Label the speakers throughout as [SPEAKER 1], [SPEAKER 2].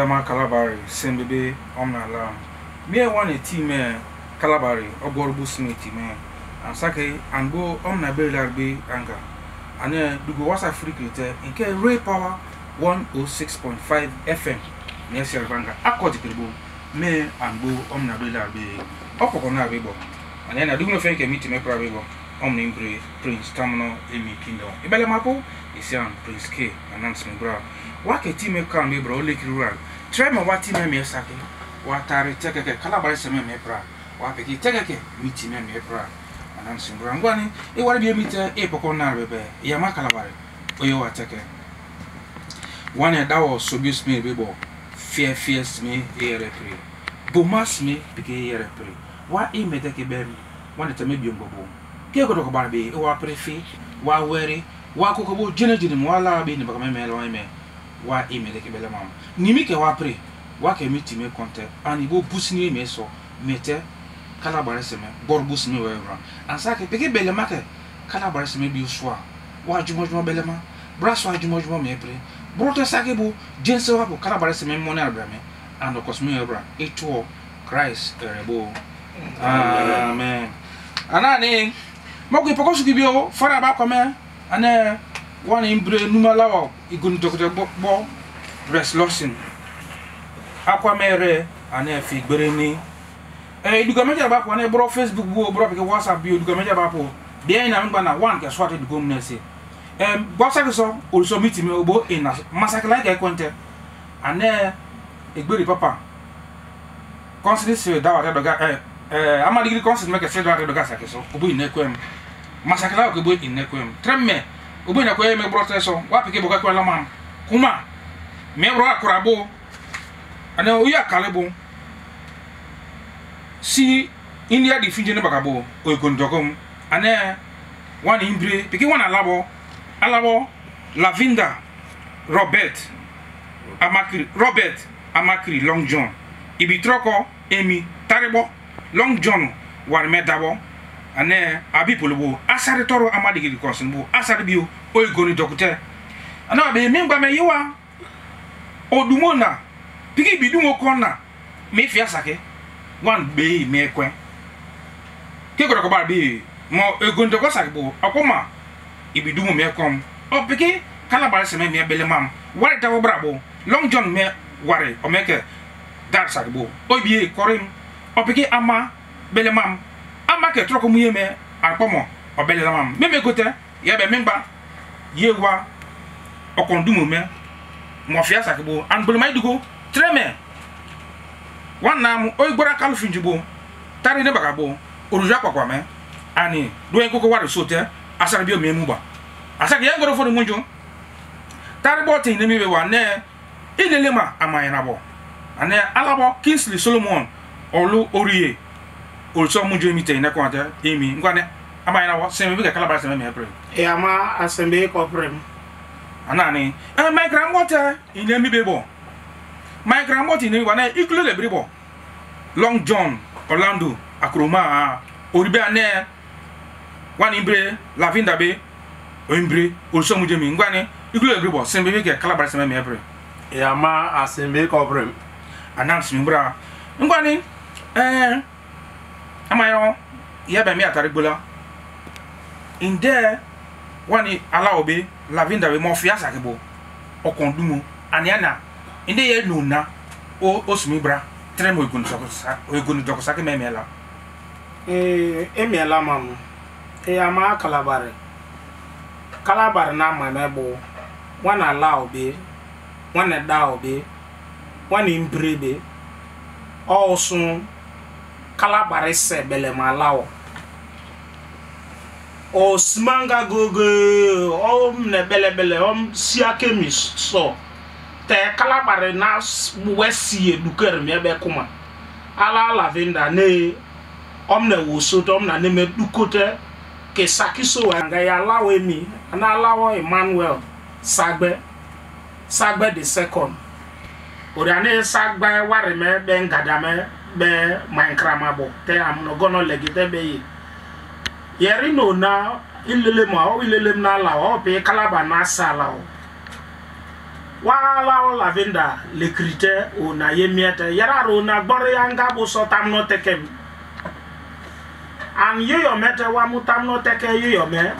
[SPEAKER 1] Yama Calabari, Sembe, Omna. Me one a team, Calabari, or Borbu Smith, man, and Sake, and go Omna Belarbe, Anga. And then do go was a frequented in K Ray Power 106.5 FM, near Servanga, Aquatical, me and go Omna Belarbe, Opocona Bibo. And then I do not think a meeting a private Omni Prince Terminal Amy Kingdom. Ibelamapo is young Prince K. Announcement bra. What a team can be bro, Lake Rural. Try my what team me sake. What are take a calabar seme me bra. What picky take a meeting me bra. Announcement bra. Gwani, it will be a meter epocona rebe. Yama calabar. Oyo attack. One a dow so abuse me bebo. Fears me a repre. Bomas me picky a repre. What a me take a baby. One to maybe go. Kego to Barbie, or prefe, wa weary, wa cocobo, generally, wala be in the Bacamelo, wa imeke belamam. Nimike wa pre, wa can meet me content, and he will push me meso, mete, calabaresme, borbus me wherever. And sake, pick a bellamake, calabaresme be swa, wa jumojmo bellama, braswa jumojmo me pre, brota sakebu, jenso, calabaresme monarbrame, and of course me ebra, it to Christ, erebo. Amen. Anani. Moki pokosu kibio fara ba kome ane one imbre numalawo igun dokte bo dress losing akwa mere ane fi gbereni edukameja ba ko ane bro Facebook bro ke WhatsApp bio edukameja ba po de na ngba na one ke swat edugom na se bosa ke so also meet me obo ina masakla ke kwente ane egberi papa consider se dawa doga amadi gri consider make se dawa doga sake so obo ina kwem masakla ko bo in nekwem tremme obo na ko me brote so wa pike boka ko la mam kuma me bro akurabo ana uya kalebo si india di finje ne bakabo o gondokom ana one imbre pike one alabo Lavinda Robert Amakri Long John ibitroko Emi Tarebo Long John war medabo ane abi polobo asare toro amadi gi konsenbo asare bio oy goni dokute ana be memba me yiwa odumona pigi bidumo konna me fi asake wan be me kwen ke ko ba bi mo egon doko sakbo akoma ibidumo me kom o pigi kala ba se me belemam ware tawo brabo Long John me ware o meke dar sakbo o bi korim o pigi ama belemam amake troko muyeme akpomo obele lamam meme gote ye be memba yewa okondumo me mo fia sakebo an bulmay dugo treme wanam oigbora kalfinjibo tari ne bagabo oruja kwakwa me ani do en koko ware sote asara bi o memu ba asaka ye ngoro fo munjo tari botin ne mebe wa ne ilelema amayana bo ane alabo Kingsley Solomon olu oriye also munjo mite na kwanta emi ngwane amayana wo sembe bi ka kala barase me apre
[SPEAKER 2] e ama asembe ko prem
[SPEAKER 1] anani my grandmother ine mi bebo my grandmother ine wana ikulu le bribo Long John Orlando akroma oribe ane one imbre Lavinda be o imbre also munjo mi ngwane ikulu le bribo sembe bi ka kala barase me apre
[SPEAKER 2] e ama asembe ko prem
[SPEAKER 1] announce mi bra ngwane amayo yebe mi atarigbola in there one alaobe Lavinda we mo fia sakebo okondumo aniana inde ye nuna o osmibra tremo ikun dokosa ke memela
[SPEAKER 2] emela mamu ama kalabare na mamebo wana laobe wana daobe wana imbrebe osun kalabare se belema lao o smanga gogo ne bele siake mi so te kalabare na wesi eduker mi ebe kuma ala Lavinda ne omne woso to omna ne me dukote ke sakiso anga ya lawo mi na lawo Emmanuel sagbe the second oriane sagbe ware me be ngadame be mankramabo te am no gono legite be yi yeri no na ilele ma o ilele na la o pe kalaba na sala o wala lavenda le critère o na yemiete yararo na gboro yanga bo so tamno tekem an yo mete wa mutamno teke yo me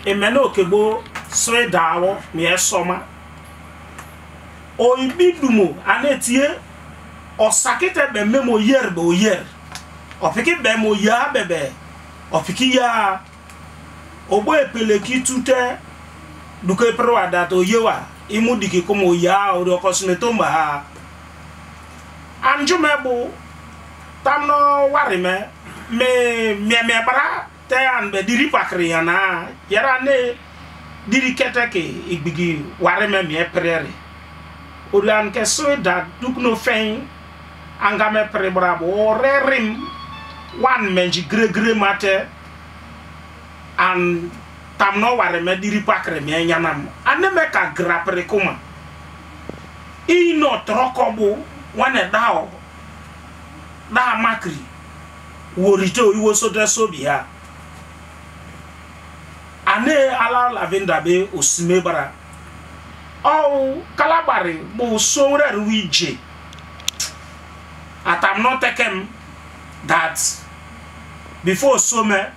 [SPEAKER 2] emeno kebo swedawo mi esoma o ibidumo anetie o sakete be memo yer be o yer o fiki be mo ya bebe o fiki ya ogbo epeleki tute duke perwada to yewa imudiki komo ya o kosmetomba ha anjumebo tamno warime me bara te an be diri pakri yana yara ne diri keteke igbigi warime me prere olan ke so da dukno fen angame prebra bo rerim wan menji gregre mate an tamno warime diri pakri me nyanam aneme ka grapre kuma ino trokobo wane dao da makri worito iwo so dreso bia ane ala lavenda be osime bara o kalabari bo sore ruije atam not taken that before summer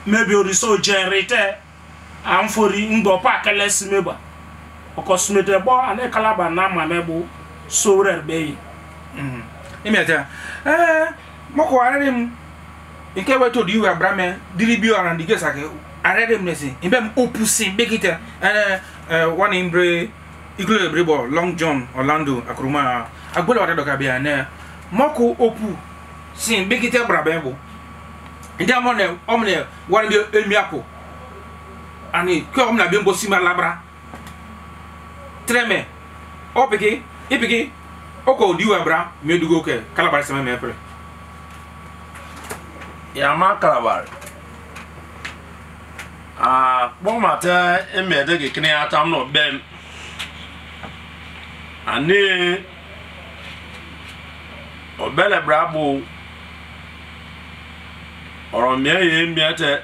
[SPEAKER 2] maybe oriso generator am fori ndo pa kele simeba o cosmete bo ane kalaba na mamebo sore be
[SPEAKER 1] imeta moko arem nke weto di wa brame diri bi around the gesa ke arem nesi imbem opusin begita one imbre iglo ebrebo Long John Orlando akruma agbola wata doka bia na moko opu sin begita brabebo ndi amone omne one bi emiapo ani ko omna be mbo sima labra treme opiki ipiki oko di wa bra medugo ke kalabari sama me pre
[SPEAKER 3] Yama Calabar. Bomata emede ke kini atam no bem. Ani obele brabo. Oromie ye miete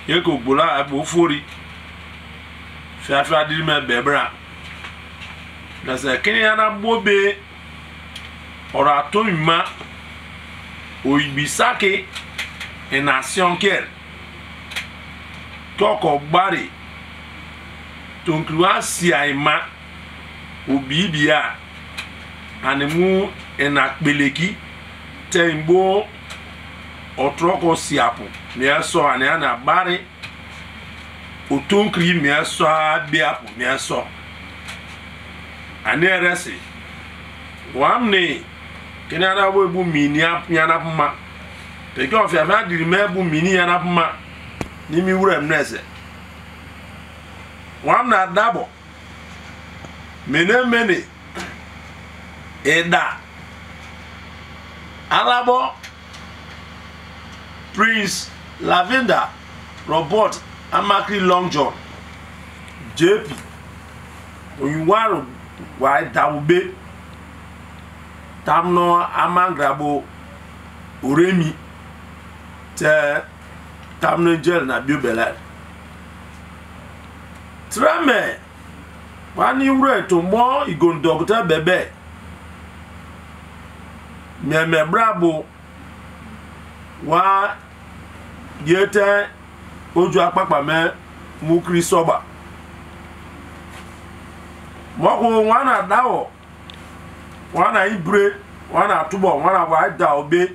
[SPEAKER 3] ye ko gbula abo fori. Fiafia di me bebra. Na se kini ana bobe ora to ma oibisake en nation ker toko bari tonkluwa siaima obibia anemu en akbeleki tembo otroko siapu meso ana bari otonkri meso abiapu meso aneresi wamne kini ana wo bu mini yana puma te ko fi afa diri me bu mini yana puma ni mi wura mnese wam na dabo mene eda alabo Prince Lavenda Robert Amakri Long John JP oyuwaru wa dawube tamno amangrabo oremi te tamno gel na biobela trame wani wure to mo igon doctor bebe meme brabo wa yete oju apapa me mukri soba moko wana dawo wana ibre wana tubo wana wa da obe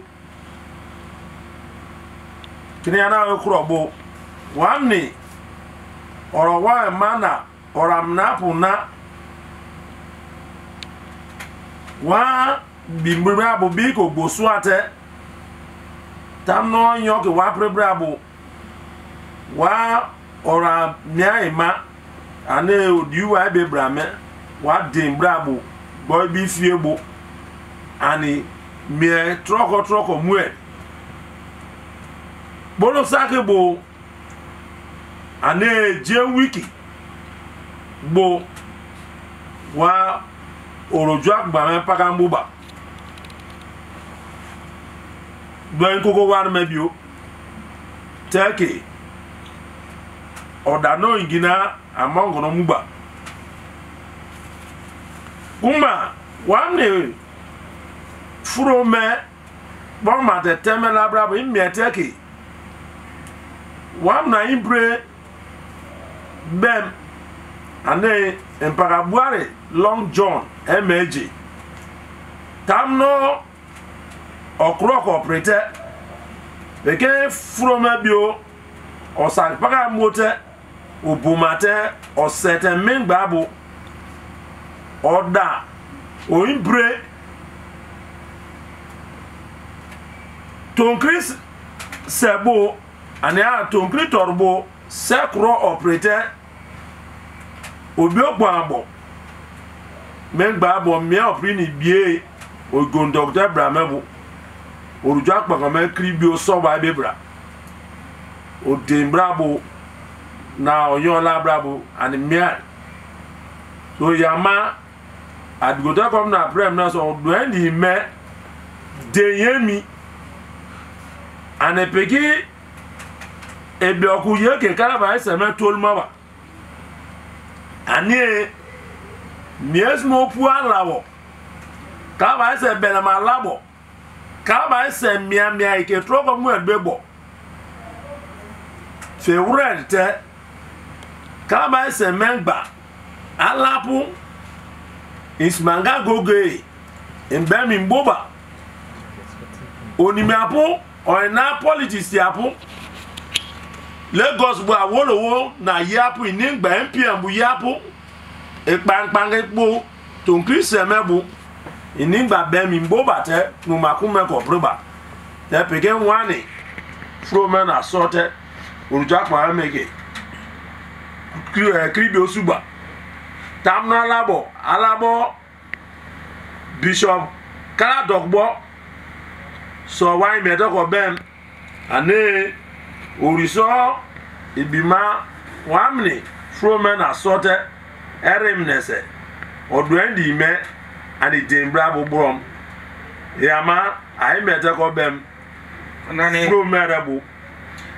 [SPEAKER 3] kini ana ekrobo wani oro wa mana oramnapu na wa bimbra abo bi ko gbosu ate tamno yo ke wa prebra abo wa ora miaima ane odiu wa be brame wa dimbra abo boy bi fiebo ani me troko mue bono sake bo ane je wiki bo wa oroju agba me pakambuba gben koko war mebio teke odano ingina amongo no muba kuma wamne furo me bon ma te teme na brabo imieteki wamna ibre bem ane empagabuare Long John MAG tamno okrok operate beke furo me bio osan paga mote obumate osete mengbabu oda oimbre tonkris sebo ania tonkri torbo sekro operator obi ogbabo mengbabo mi opri ni bie ogon doctor bramebu orujo apaka me kribio so ba bebra odembrabo na oyola brabo and mia so yama adgota kom na prem na so do ndi me deyemi anepeki ebioku yeke kalaba eseme tolma ba ani miesmo pu alawo kalaba ese belama labo kalaba ese mia ike troko mu edbebo fe urete kalaba ese mengba alapu ismanga goge mbemi mboba onimi apu oina politics yapu Lagos bu awolowo na yapu iningba MPM bu yapu ekpankpange po tonkri semebu iningba bemi mboba te numakume koproba te peke wani fromen asote uruja kwa meke kribi osuba tamna alabo Bishop Kaladogbo so why me doko bem ane oriso ibima wamni fromen asote erimnese odwendi me ani dembra bobrom yama ai me doko bem
[SPEAKER 1] nani
[SPEAKER 3] fromen rabu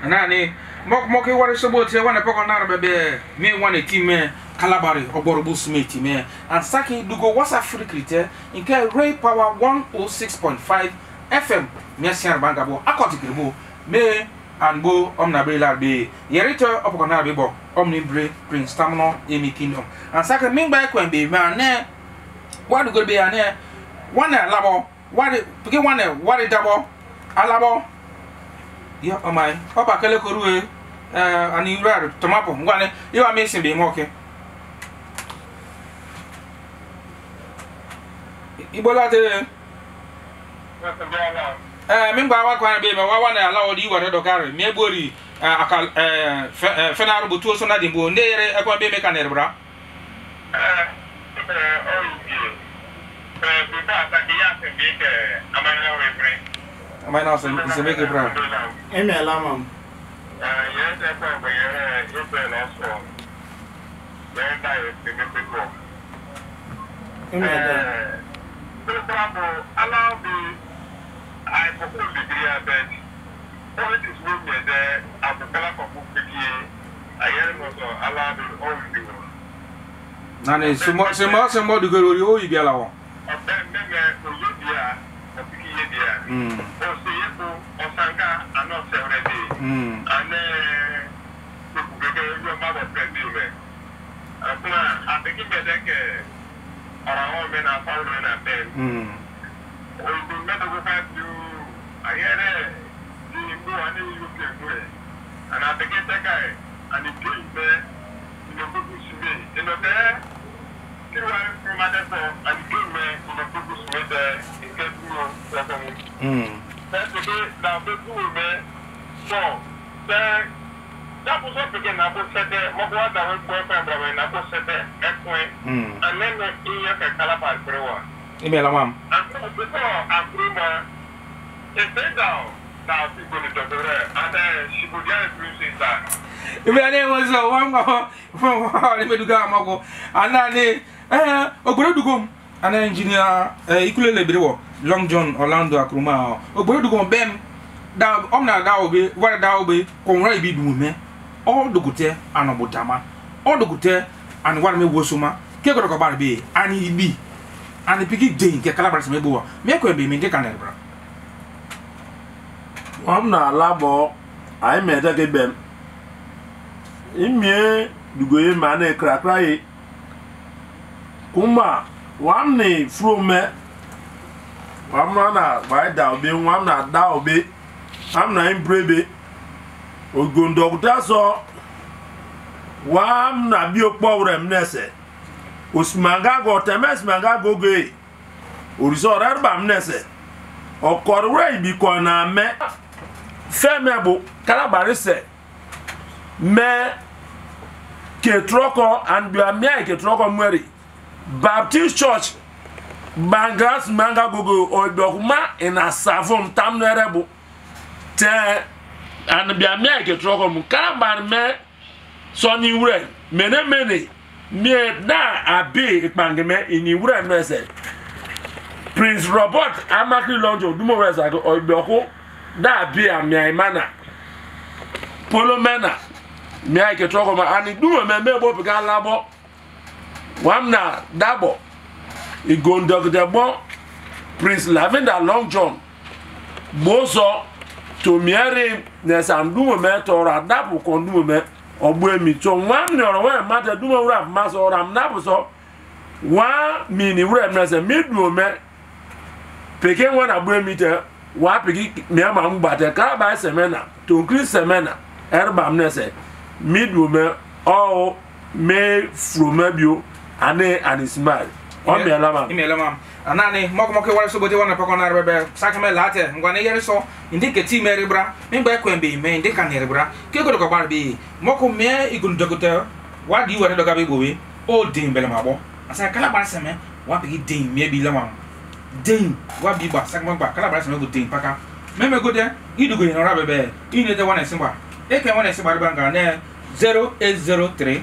[SPEAKER 1] nani moke wari sobo te wana poko na bebe me wana team Kalabari Ogborubu Smith me and Saki Dugo was a free critter in Ray Power 106.5 FM Messian Bangabo Akotikribo me and Bo Omnabela be Yerito Opokona Bibo Omnibre Prince Tamno Amy Kingdom and Saki Ming back when be man what to go be an air one labo what begin one what double alabo yeah oh my Papa Kalekoru and you rather tomato one you are missing being okay. Ibola te mingba wa kwa be me wa na ala odi wa do kare me bori akal fenaru butu so na dimbo ndere akwa be me kanere bra amana se be ke bra
[SPEAKER 2] eme alama
[SPEAKER 4] yes e kwa be yo pe no so then dai se me pe ko
[SPEAKER 2] eme
[SPEAKER 4] Bravo, allow me. I propose the degree that politics movement there. I'm the fellow for book I am also allow me all the world.
[SPEAKER 1] Nani, some more to go to you, you allow.
[SPEAKER 4] And then, Olympia, or Pikia, or Seyapo, or Sanga, and not several and then your mother president. I think it's a our men are found in a pen. We've been medical back to I hear you go and you can do it. And I begin that guy and he came there in a book with me. In the there, he went from my level and he came there in a book with me. He came through. That's the day now the two men. So, that was up again. I was said there, my brother went for a family and I was said there, and then in your Calabar Brewer.
[SPEAKER 1] Email ma'am.
[SPEAKER 4] And before I'm through my it's down. Now people to talk and then she would get to that.
[SPEAKER 1] If your name was one let me do Gamago, and then Ogrodugum, an engineer, equally below Long John Orlando Akruma, Ogrodugum Bem, down Omna Daobe, what a Daobe, Conray be doing. All the good and Obotama, all the good and what me Wosuma, Kekorokabar be, and he be and piki den ke Calabar se mebo me ko be me de kan bra
[SPEAKER 3] na labo ai me da ke bem imie dugoye mane krakraye kuma wamne frome wamna na wai da obi wamna da obi amna imbrebe ogondogda so wamna bi okpowre mnese osmanga go temes manga goge oriso rarba mnese okorwe ibi ko na me femebo Calabar se me ketroko and biamia ketroko mweri Baptist Church Bangas manga gogo odokuma in a savum tamnerebo te and biamia ketroko mu Calabar me soni wure mene me na abi ikpangeme ini wure mese Prince Robert Amakri Lonjo dumo wesa go odoko da bi amia imana Polomena me ake troko ma ani dumo me bo pika labo wamna dabo igondogdebo Prince Lavender Long John boso to miere ne sandumo me to radabu kondumo me ogbuemi to wamne orwe mata dumo wura maso ram nabuso wa mini wura mese midwo me peke wana agbuemi te wa peki me ma mbate Calabar semena to Chris semena erba mnese midwo me o me fromabio ane anismal o me lama
[SPEAKER 1] anani moko wala so bote wana pakona bebe sakame late ngwane yere so indike ti mere bra mingba kwembe me indika nere bra ke ko bar bi moko me igun dogote wadi wore doga be bowe o din bele mabo asa Calabar seme wa bi din me bi lama din wa bi ba sakama ba Calabar seme go din paka meme go de idugo yin ora bebe ine de wana simba e ke wana simba banga ne 0803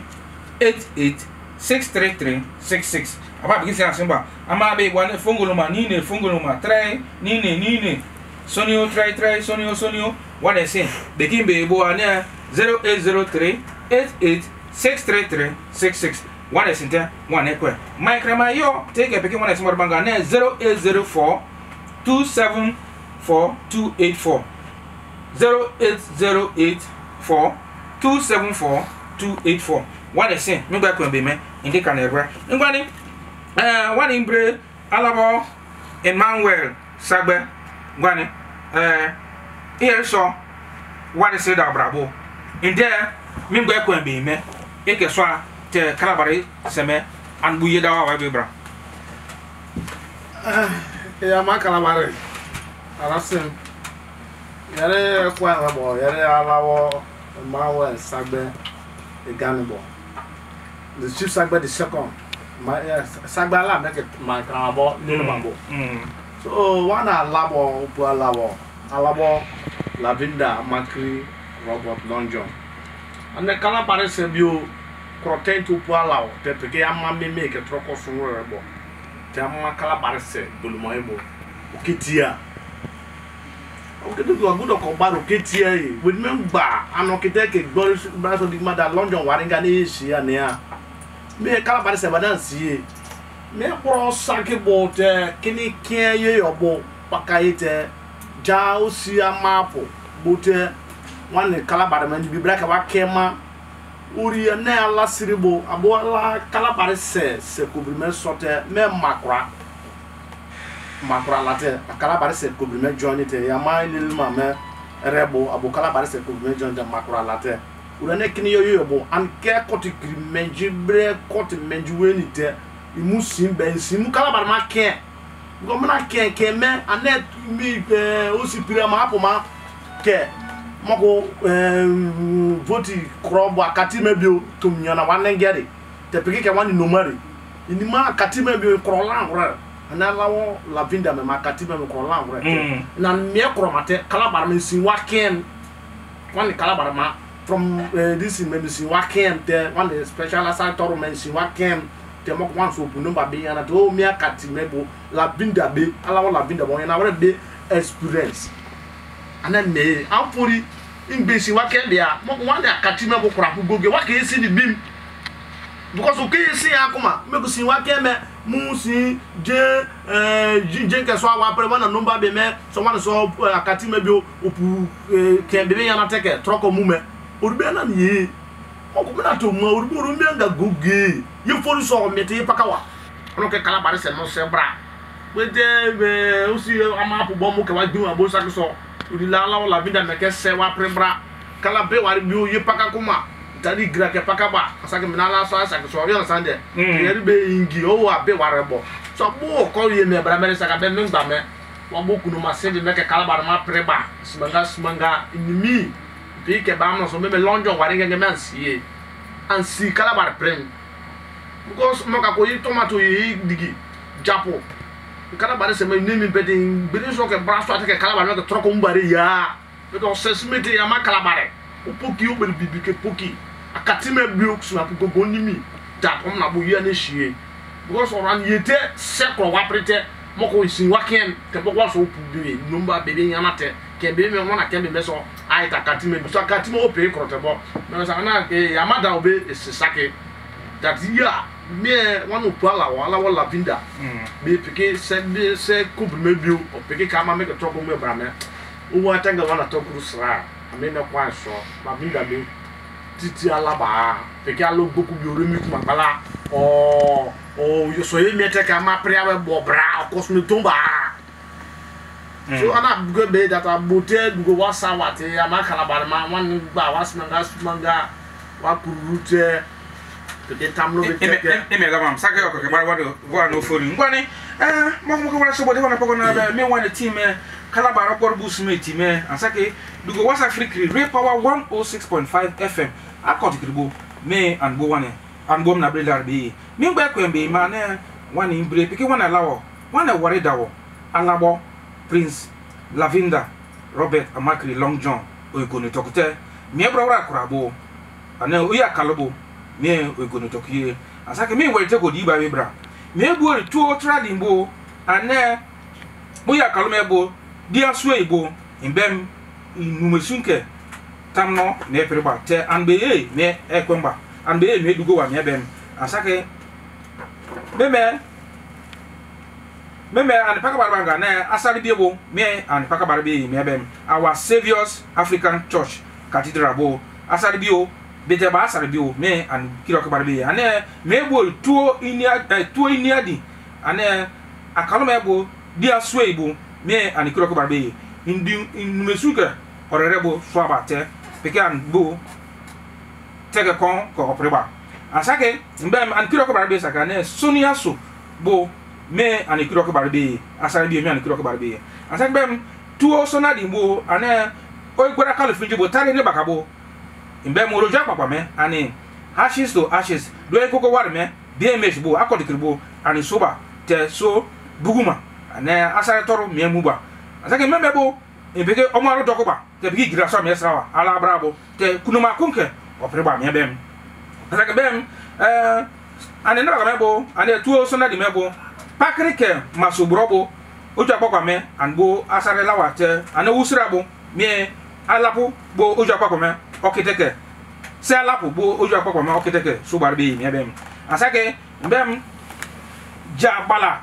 [SPEAKER 1] 886336 aba bigi se simba ama be wana funguluma nine funguluma 3 nine sonio 3 sonio wana se de kimbe bo ane 0803 886336 wana sinte wana kwe micrama yo take peki wana simba banga ne 0804 274 284 08084 what say me ba kwembe me indi kanebra ngwani one imbre alabo Emmanuel Sagbe ngwani here so what say da brabo inde me ba kwembe me eke so te Calabar seme an buye da wa be bra
[SPEAKER 5] ya ma Calabar arasim yare kwa labo yare alawo Emmanuel Sagbe Eganibo. The chief Sagbe the second. My Sagbe la make my Calabar Nilmabo. So one alabo upu alabo Lavender Amakri Robert Long John. And the Calabar se bio protein to upu alao te peke ama me make troko sunrebo. Te ama Calabar se bulumoebo. Ukitia okay, do go do ko baro ketia yi we memba anokite ke gbori braso di mada London waringa ni sia ne a me Calabar se badan sie me pro sanke bote kini kien ye yobo pakayete ja osia mapo bote wan Calabar man bi braka wa kema uri na ala siribo abo ala Calabar se couvrir sorte me makra late Calabar se couvrir journey te ya mai lil mama rebo abo Calabar se couvrir journey te makra late urane kini yo bo an ke koti krimenji bre koti menji weni te imusim ben simu Calabar ma ke go mna ke me anet mi osi pira ma apo ma ke moko voti krobo akati mebio tumnyana wanengere te piki ke wani nomari inima akati mebio krolan ora ana lawo Lavender me makati me krolan ora na me kromate Calabar me sin waken wani Calabar ma from this me sin waken te one special assignment me sin waken te moko wan so bu number be ana to me akati mebo Lavender be alawo Lavender bo na wore be experience ana me ampuri ingbeshi wake dia mo wanda akati me bo kura ku goge wake esi ni bim because o ke esi akuma me go sin wake me musi je je ke so wa pre wana number be me so wana so akati me bi opu ke be yana teke troko mu me orube na ni o ko na to mu orube nga goge ye fori so mete pakawa ono ke kala bare se no se bra we de be usi ama pu bo mu ke wa gbi abo sa so udila la vida me ke se wa pre bra kala be wa bi ye pakakuma tadi gra ke pakaba asake minala so asake so yo sande yeri be ingi o wa be warebo so bo ko ye me bra mere saka be ngba me wa bo kunu ma se de me ke kala bar ma preba smanga inimi bi ke ba no so me lonjo wari nge me ansi kala bar prem because mo ka ko yi tomato yi digi japo kala bar se me nimi be de bi so ke bra so atake kala bar me ke troko mbare ya be do sesmete ya ma kala bare o poki o be bibi ke poki akatime bio suma gogo nimi that on na bo ye na hie because oran yete sekro wa prete moko isin waken ke bokwa so pu bi number bebe nyamate ke be me wona ke be so ai ta katime bi so katime o pe krote bo me sa na ke yamada obe esisake that ya me wonu pala wala wala vinda be peke se kubre bio o peke kama me ke troko me bra me o wa tanga wana tokuru sra ame me kwa so ma vinda be titi alaba peke alo goku bi oremi kuma bala o yo so ye mete ka ma pre awe bo bra o kosme tomba so ana go be data bote go wasa wate ya ma kala bar ma wan gba wasmanga wa kurute peke tamlo be teke
[SPEAKER 1] me la mam sake ko ke bar wa no fori ngwani mo ko wala so bode wana poko na me wan team kala bar ko bus me team asake dugo wasa free Repower 106.5 FM akoti kribo me and go wane and go na brother be me gba kwembe ma na wane imbre peke wana lawo wana ware dawo alabo Prince Lavinda Robert Amakri Long John oikoni tokute me brora kurabo ana oya kalobo me oikoni tokiye asake me were te ko di ba we bra me bo tu tradimbo ana oya kalome bo dia suebo imbem numesunke tamno ne perba te anbe me ekwemba anbe me dugo wa me bem asake meme an pakabaranga na asari biebo me an pakabarbe me bem our Saviour's African Church Cathedral bo asari bio bete ba asari bio me an kiroko barbe ane me bo tuo inia di ane akalo me bo dia swebo me an kiroko barbe indi numesuka orerebo swabate pekan bo tege kon ko opreba asake mbem an kiroko barbe saka ne sonia so bo me an kiroko barbe asare bi me an kiroko barbe asake bem tuo sona di bo ane o gwara kalo finji bo tare ne bakabo mbem oroja papa me ane ashes to ashes do en koko war me bms bo akodi kirbo ani soba te so buguma ane asare toro me muba asake membe bo ebege omaro dokoba te bigi gira so me sawa ala brabo te kunuma kunke opreba me bem asake bem ane na ba mebo ane tuo so na di mebo pakrike masobrobo ojo akwa me anbo asare lawa te ane usirabo me alapo bo ojo akwa me okiteke se alapo bo ojo akwa me okiteke so barbe me bem asake bem jabala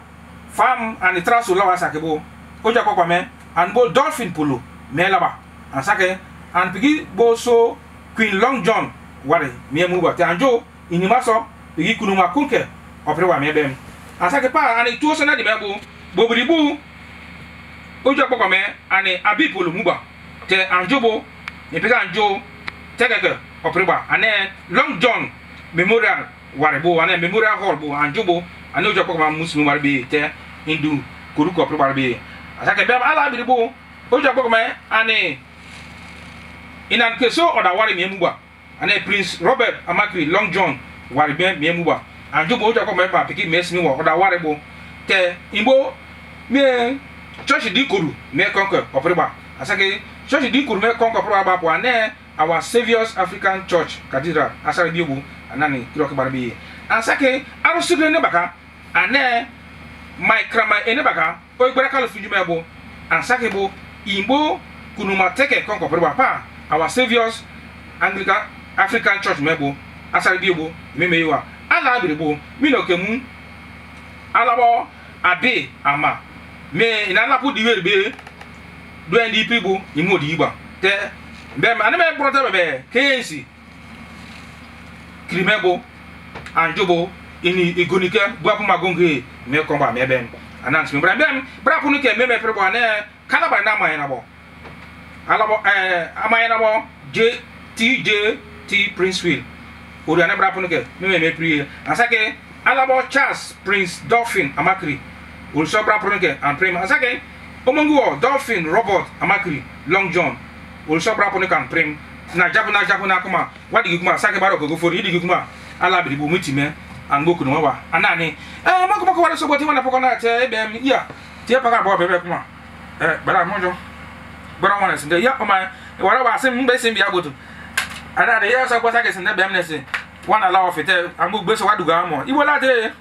[SPEAKER 1] fam ane traso lawa asake bo ojo akwa me anbo dolphin polo me laba asake an pigi bo so Queen Long John ware me muba te anjo inimaso pigi kunuma kunke oprewa me bem asake pa ani tuo so na di mebo bobribu ojo akwa me ani abipolo muba te anjo bo ne pigi anjo tegege oprewa ane Long John Memorial ware bo ane Memorial Hall bo anjo bo ane ojo akwa muslim ware be te hindu kuruko oprewa be asake bem ala biribo ojo akwa me ane inan keso oda ware me muba ane Prince Robert Amakri Long John ware be me muba anjo bo ojo akwa me ba piki mesmi wo oda ware bo te imbo me church di kuru me konko opreba asake church di kuru me konko opreba ba po ane our Saviour's African Church Cathedral asare biobu anani kiroke barbi asake arusugre ne baka ane maikrama ene baka o igbara kalo fujuma bo asake bo imbo kunuma teke konko opreba pa our Saviour's Anglican African Church mebo asare biobu memewa ala biribo minokemu alabo abe ama me ina na pu diwe be do NDP bu imu di igba te be ane me brother be KNC krimebo anjobo ini igonike buapu magonge me komba me ben anans me bra pu ke me prebo ane kalaba na ma na bo alabo ama na bo JT Princeville ori ane bra pu ke me prier asake alabo Charles Prince Dolphin Amakri ori so bra pu ke and prem asake omongu Dolphin Robert Amakri Long John ori so bra pu ke and prem na jabu na kuma wadi kuma asake baro go for idi kuma ala bi bu mitime an goku no wa anani mako wala so boti wana poko na te ebem ya tie paka bo bebe kuma bara mojo bara wana sinde ya o ma wala wa sem mbe sem bia goto ana de ya so kwasa ke sinde bem nese wana la ofete an go gbe so waduga mo iwo la de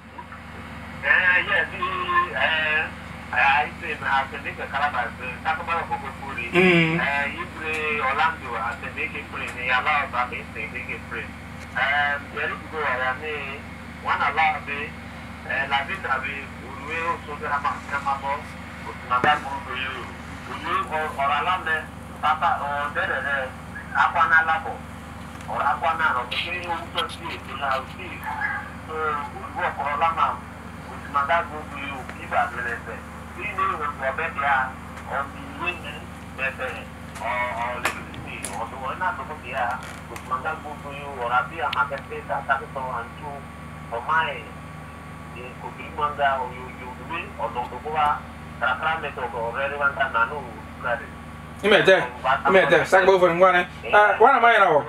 [SPEAKER 4] I say na te make Calabar ta ko ba ko furi ibre Orlando ate make free ni ala ba be say make free there is go ara ni one ala be la vida be uwe o so de ma bo na da mo do you orala le papa o de akwa na labo or akwa na ro ke ni o so si to la uti so uwe orala ma na da go do you iba le se ini o be dia o ni ni bebe o le ni o do na to ko dia o manga go do you ora bi ama ke ta to antu o mai e ko bi manga o you do o do ko wa tra me to ko relevant na no kare
[SPEAKER 1] imete sang bo for ngwane wana mai na o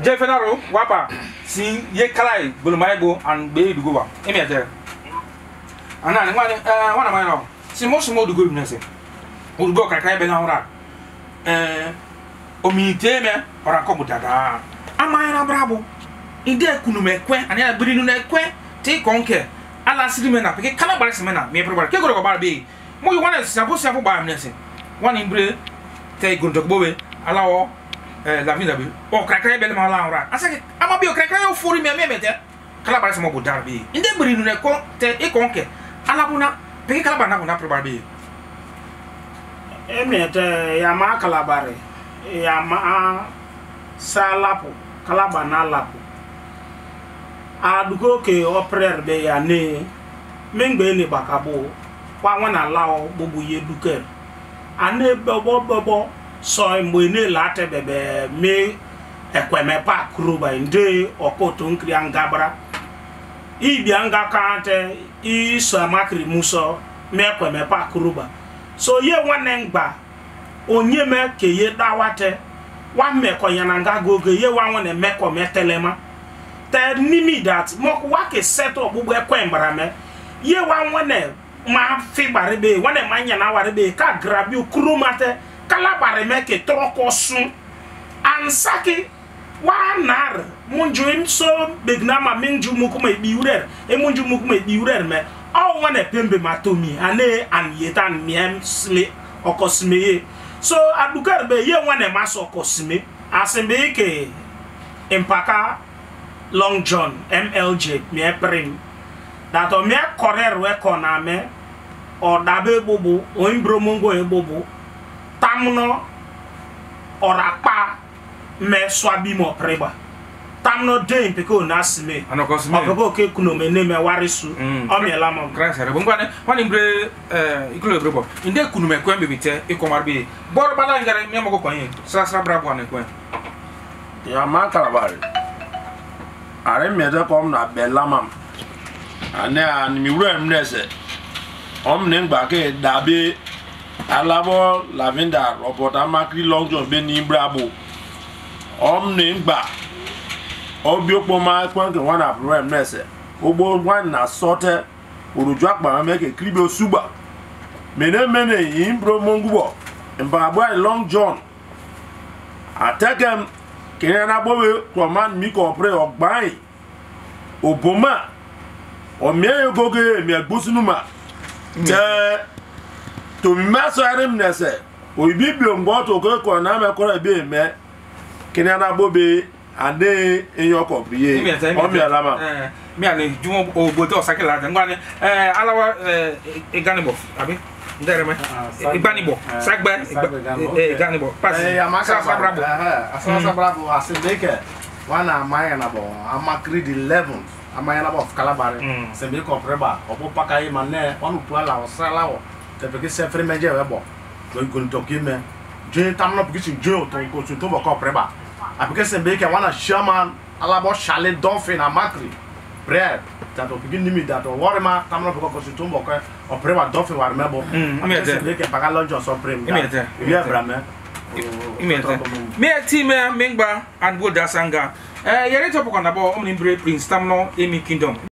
[SPEAKER 1] Jefenaro wapa si ye kalai bulmai bo an be dugo ba imete ana ni ngwane wana mai na si mo dugo bi nese ugo kakai be na ora omite me ora ko mudada amai na brabo inde kunu me kwen ani abiri nu na kwen ti konke ala sidime na peke kala bare semena me probare ke go ba be mo you wana sapo ba nese wana imbre te gunto bobe ala o la vida be o kakai be ma la ora asake ama bi o kakai o furi me mete kala bare semo budar be inde biri nu na ko te e konke ala buna peke kala ba na probare be
[SPEAKER 2] emete ya ma kalabare ya ma salapu kalaba na lapu adugo ke oprer be ya ne mengbe ni bakabo kwa wana lao bubu ye duker ane bobo so mwe ne late bebe me ekweme pa kruba inde okoto nkri angabra ibi anga kante iso makri muso me ekweme pa kruba so ye wanengba onye me ke ye dawate wa me ko yananga gogo ye wa wona me ko metelema te nimi that mo wa ke set up bubu ekwembara me ye wa wona ma fi bare be wona ma nya na ware be ka grabi okurumate kala bare me ke troko sun ansaki wa nar munju im so begna ma minju mukuma biurer e munju mukuma biurer me all one pembe matomi ane an yetan miem sle okosme so adugar be ye one maso okosme asembe ke empaka Long John MLJ me prim that o me correr we kona me o dabe bobo o imbro mongo e bobo tamno orapa me swabi mo preba tamno de peko nasime
[SPEAKER 1] anokosme
[SPEAKER 2] opeko ke kuno me ne me warisu o me lama
[SPEAKER 1] grâce à bongwane wani mbre ikulo brebo inde kunu me kwembe bite ikomarbe bor bala ngare me mako kwanye sasra brabo ane kwen
[SPEAKER 3] ya ma kalabari are mede kom na belamam ane an mi wurem nese omne ngba ke dabe alabo lavenda Robert Amakri Long John be ni brabo omne ngba obi okpoma kwen ke wana wurem nese ogbo wan na sote oruju akpa me ke kribe osuba mene yimbro mongubo mba Long John atekem kene na bowe command mi ko pre ogban oboma o me goge me agbosunuma te to mi maso arem nese o bibio mbo to ko na me ko be me kene na bobe ade enyo kopriye o mi alama
[SPEAKER 1] mi ale jumo oboto sakela de ngwane alawa eganibo abi ndere me eganibo sagbe eganibo pass
[SPEAKER 5] amaka bravo asasa bravo asibeke wana amaya na bo amakri the 11 amaya na bo of Kalabari sembe ko preba obo pakai manne onu puala osala wo tepeke se free meje webo go go to me je tamno piki je to ko to bo ko preba apike sembe ke wana shaman alabo chalet dolphin amakri bread that o piki nimi that o worema tamno ko to bo ko o preba dolphin war mebo sembe ke paga lonjo so prem ya brame
[SPEAKER 1] me team mengba and go dasanga yere topo kana bo omni Prince Tamno Emi Kingdom